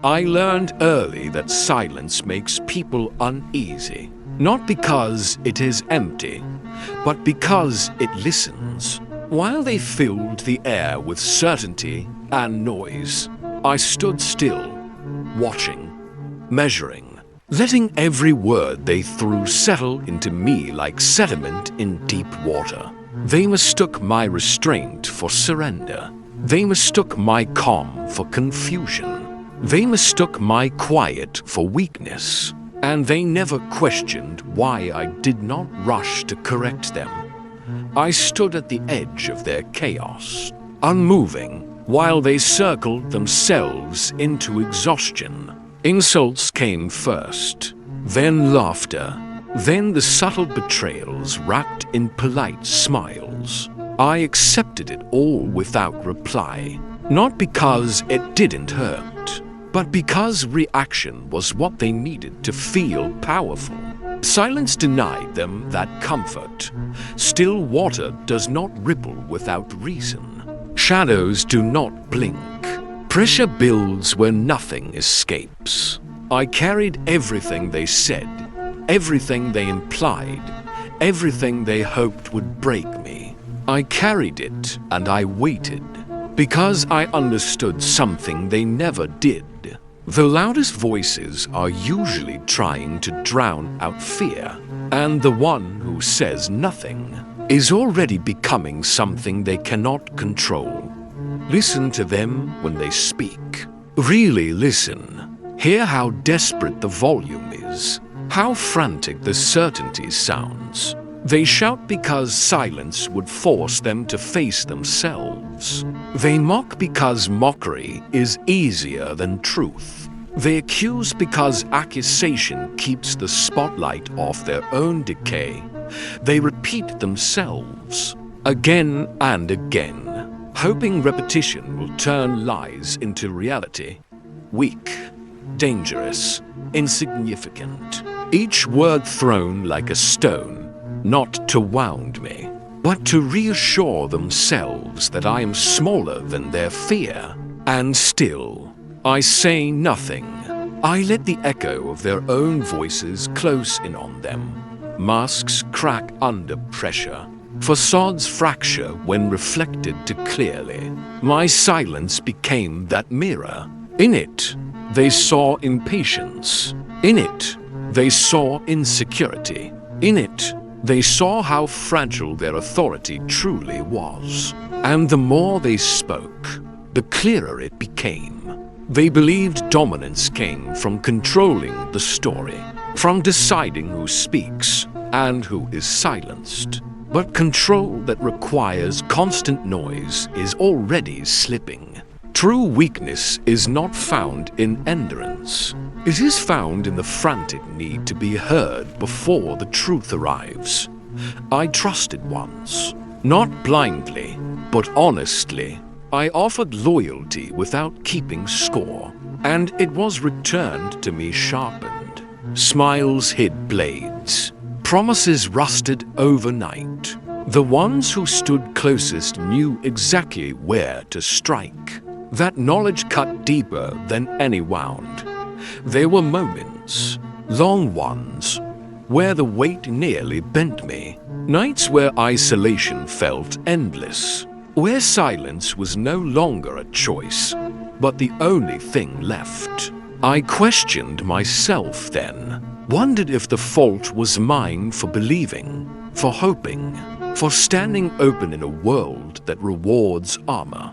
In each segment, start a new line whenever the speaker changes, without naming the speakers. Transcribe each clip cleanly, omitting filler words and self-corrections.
I learned early that silence makes people uneasy, not because it is empty, but because it listens. While they filled the air with certainty and noise, I stood still, watching, measuring, letting every word they threw settle into me like sediment in deep water. They mistook my restraint for surrender. They mistook my calm for confusion. They mistook my quiet for weakness. And they never questioned why I did not rush to correct them. I stood at the edge of their chaos, unmoving, while they circled themselves into exhaustion. Insults came first, then laughter, then the subtle betrayals wrapped in polite smiles. I accepted it all without reply, not because it didn't hurt, but because reaction was what they needed to feel powerful. Silence denied them that comfort. Still water does not ripple without reason. Shadows do not blink. Pressure builds where nothing escapes. I carried everything they said, everything they implied, everything they hoped would break me. I carried it and I waited, because I understood something they never did. The loudest voices are usually trying to drown out fear, and the one who says nothing is already becoming something they cannot control. Listen to them when they speak. Really listen. Hear how desperate the volume is, how frantic the certainty sounds. They shout because silence would force them to face themselves. They mock because mockery is easier than truth. They accuse because accusation keeps the spotlight off their own decay. They repeat themselves again and again, hoping repetition will turn lies into reality. Weak, dangerous, insignificant. Each word thrown like a stone, not to wound me, but to reassure themselves that I am smaller than their fear. And still, I say nothing. I let the echo of their own voices close in on them. Masks crack under pressure. Facades fracture when reflected too clearly. My silence became that mirror. In it, they saw impatience. In it, they saw insecurity. In it, they saw how fragile their authority truly was. And the more they spoke, the clearer it became. They believed dominance came from controlling the story, from deciding who speaks and who is silenced. But control that requires constant noise is already slipping. True weakness is not found in endurance. It is found in the frantic need to be heard before the truth arrives. I trusted once, not blindly, but honestly. I offered loyalty without keeping score, and it was returned to me sharpened. Smiles hid blades. Promises rusted overnight. The ones who stood closest knew exactly where to strike. That knowledge cut deeper than any wound. There were moments, long ones, where the weight nearly bent me. Nights where isolation felt endless. Where silence was no longer a choice, but the only thing left. I questioned myself then, wondered if the fault was mine for believing, for hoping, for standing open in a world that rewards armor.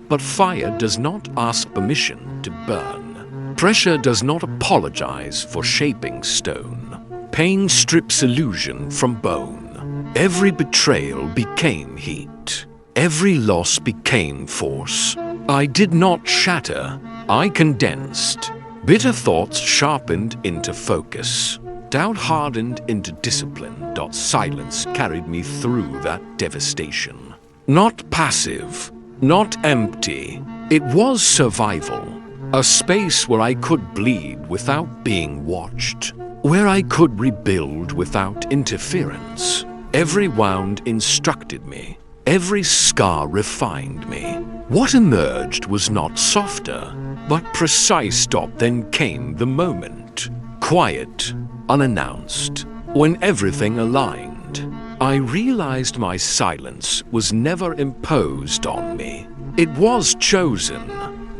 But fire does not ask permission to burn. Pressure does not apologize for shaping stone. Pain strips illusion from bone. Every betrayal became heat. Every loss became force. I did not shatter, I condensed. Bitter thoughts sharpened into focus. Doubt hardened into discipline. Silence carried me through that devastation. Not passive, not empty. It was survival. A space where I could bleed without being watched. Where I could rebuild without interference. Every wound instructed me. Every scar refined me. What emerged was not softer, But precise then came the moment. Quiet, unannounced, when everything aligned. I realized my silence was never imposed on me. It was chosen.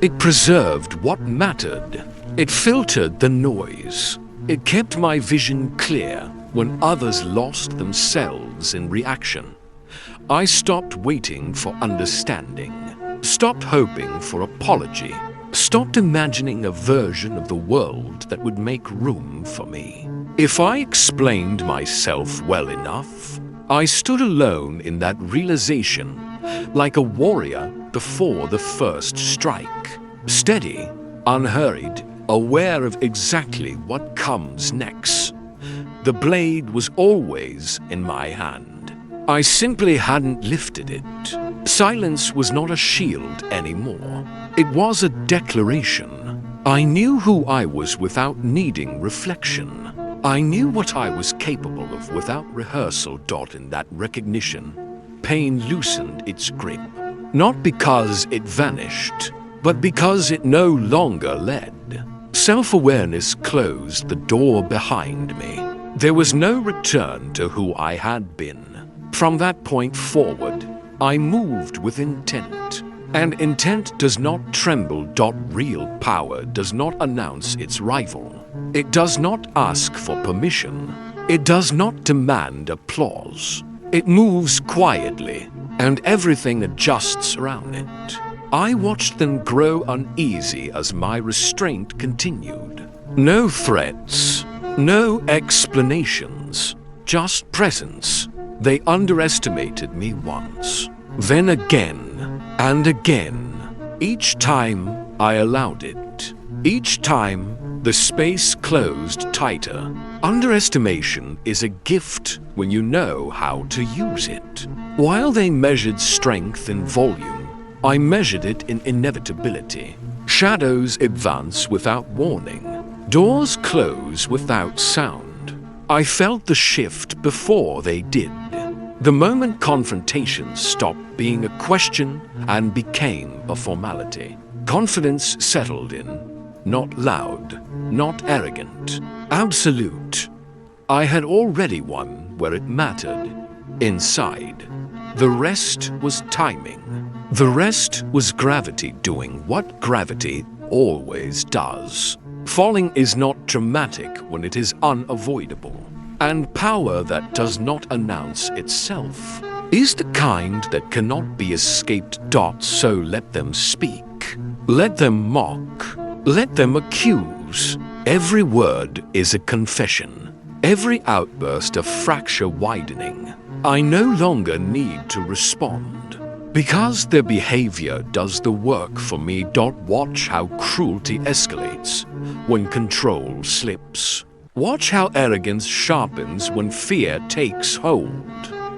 It preserved what mattered. It filtered the noise. It kept my vision clear when others lost themselves in reaction. I stopped waiting for understanding, stopped hoping for apology, stopped imagining a version of the world that would make room for me. If I explained myself well enough, I stood alone in that realization, like a warrior before the first strike, steady, unhurried, aware of exactly what comes next. The blade was always in my hand. I simply hadn't lifted it. Silence was not a shield anymore. It was a declaration. I knew who I was without needing reflection. I knew what I was capable of without rehearsal. In that recognition, pain loosened its grip. Not because it vanished, but because it no longer led. Self-awareness closed the door behind me. There was no return to who I had been. From that point forward, I moved with intent. And intent does not tremble. Real power does not announce its rival. It does not ask for permission. It does not demand applause. It moves quietly, and everything adjusts around it. I watched them grow uneasy as my restraint continued. No threats, no explanations, just presence. They underestimated me once, then again and again. Each time I allowed it. Each time the space closed tighter. Underestimation is a gift when you know how to use it. While they measured strength in volume, I measured it in inevitability. Shadows advance without warning. Doors close without sound. I felt the shift before they did. The moment confrontation stopped being a question and became a formality. Confidence settled in, not loud, not arrogant, absolute. I had already won where it mattered, inside. The rest was timing. The rest was gravity doing what gravity always does. Falling is not dramatic when it is unavoidable. And power that does not announce itself is the kind that cannot be escaped. So let them speak. Let them mock. Let them accuse. Every word is a confession. Every outburst a fracture widening. I no longer need to respond, because their behavior does the work for me. Watch how cruelty escalates when control slips. Watch how arrogance sharpens when fear takes hold.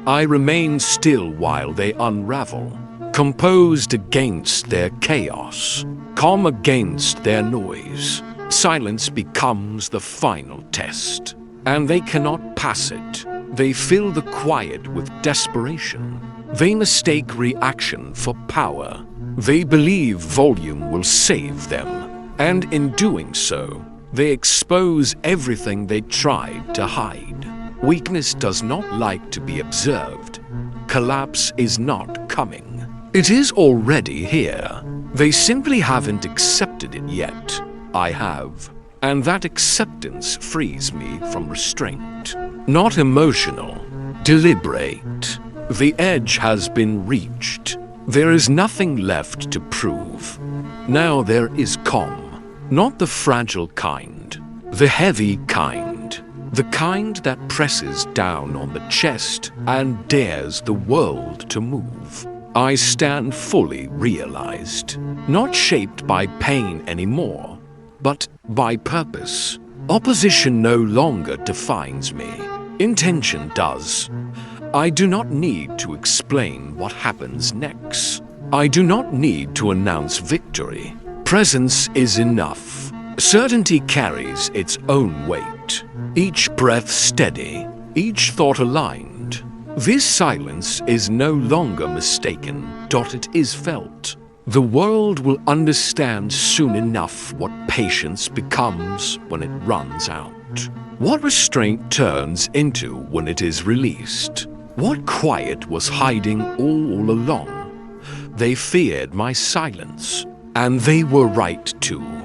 I remain still while they unravel, composed against their chaos, calm against their noise. Silence becomes the final test, and they cannot pass it. They fill the quiet with desperation. They mistake reaction for power. They believe volume will save them, and in doing so, they expose everything they tried to hide. Weakness does not like to be observed. Collapse is not coming. It is already here. They simply haven't accepted it yet. I have. And that acceptance frees me from restraint. Not emotional, deliberate. The edge has been reached. There is nothing left to prove. Now there is calm. Not the fragile kind, the heavy kind, the kind that presses down on the chest and dares the world to move. I stand fully realized, not shaped by pain anymore, but by purpose. Opposition no longer defines me. Intention does. I do not need to explain what happens next. I do not need to announce victory. Presence is enough. Certainty carries its own weight. Each breath steady, each thought aligned. This silence is no longer mistaken. It is felt. The world will understand soon enough what patience becomes when it runs out. What restraint turns into when it is released. What quiet was hiding all along. They feared my silence, and they were right to.